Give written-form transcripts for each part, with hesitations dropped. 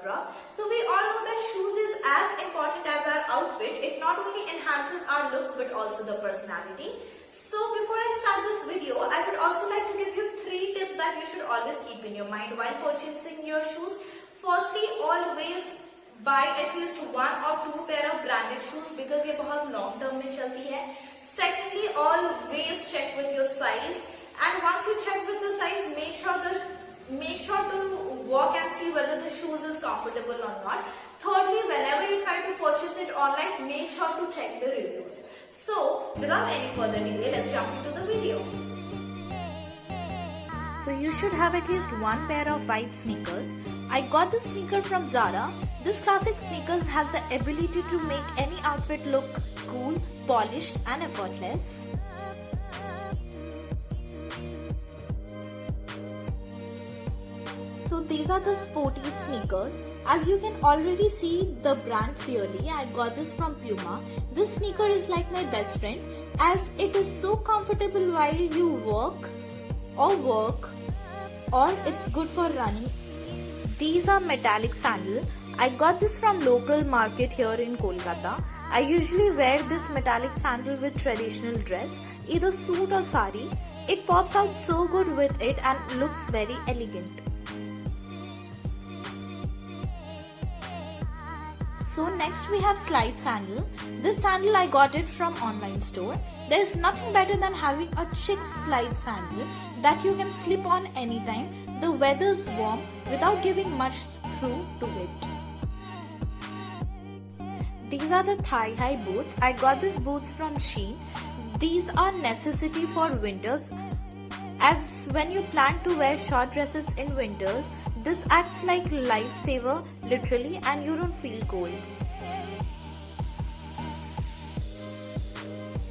etc. So we all know that shoes is as important as our outfit. It not only enhances our looks but also the personality. So before I start this video, I would also like to give you 3 tips that you should always keep in your mind while purchasing your shoes. Firstly, always buy at least 1 or 2 pair of branded shoes because ये बहुत long term में चलती है. Secondly, always check with your size, and once you check with the size, make sure to walk and see whether the shoes is comfortable or not. Thirdly, whenever you try to purchase it online, make sure to check the reviews. So, without any further delay, let's jump into the video. So you should have at least 1 pair of white sneakers. I got this sneaker from Zara. This classic sneakers has the ability to make any outfit look cool, polished and effortless. So these are the sporty sneakers. As you can already see the brand clearly, I got this from Puma. This sneaker is like my best friend as it is so comfortable while you work or it's good for running. These are metallic sandal. I got this from local market here in Kolkata. I usually wear this metallic sandal with traditional dress, either suit or sari. It pops out so good with it and looks very elegant. So next we have slide sandal. This sandal I got it from online store. There is nothing better than having a chic slide sandal that you can slip on anytime the weather is warm without giving much through to it. These are the thigh-high boots. I got these boots from Shein. These are necessity for winters as when you plan to wear short dresses in winters, this acts like lifesaver literally and you don't feel cold.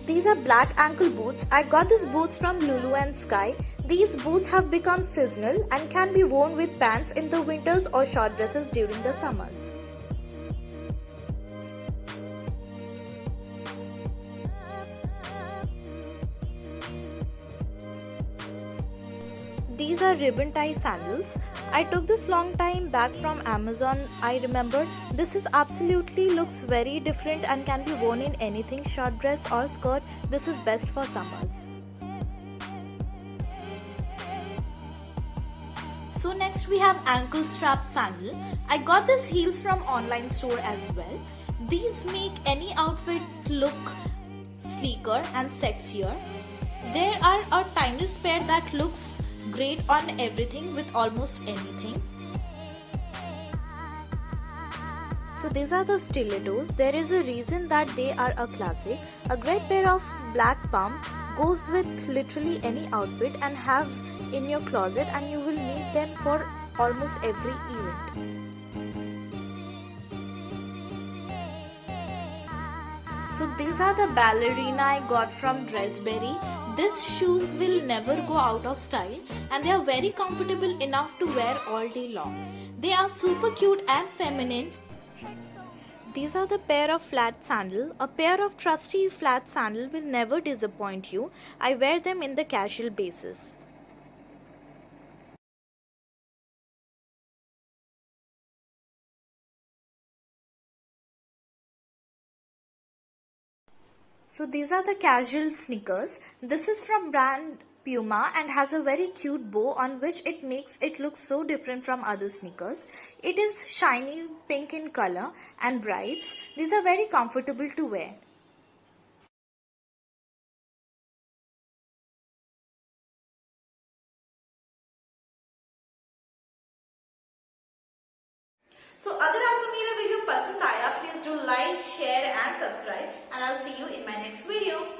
These are black ankle boots. I got these boots from Lulu and Sky. These boots have become seasonal and can be worn with pants in the winters or short dresses during the summers. These are ribbon tie sandals. I took this long time back from Amazon. I remember this is absolutely looks very different and can be worn in anything, short dress or skirt. This is best for summers. So next we have ankle strap sandal. I got these heels from online store as well. These make any outfit look sleeker and sexier. There are a timeless pair that looks great on everything with almost anything. So these are the stilettos. There is a reason that they are a classic. A great pair of black pump goes with literally any outfit and have in your closet, and you will need them for almost every event. So these are the ballerina I got from Dressberry. These shoes will never go out of style and they are very comfortable enough to wear all day long. They are super cute and feminine. These are the pair of flat sandal. A pair of trusty flat sandal will never disappoint you. I wear them in the casual basis. So these are the casual sneakers. This is from brand Puma and has a very cute bow on which it makes it look so different from other sneakers. It is shiny pink in color and brights. These are very comfortable to wear. So अगर आपको मेरा video पसंद आया, please do like, share and subscribe, and I'll see you in my next video.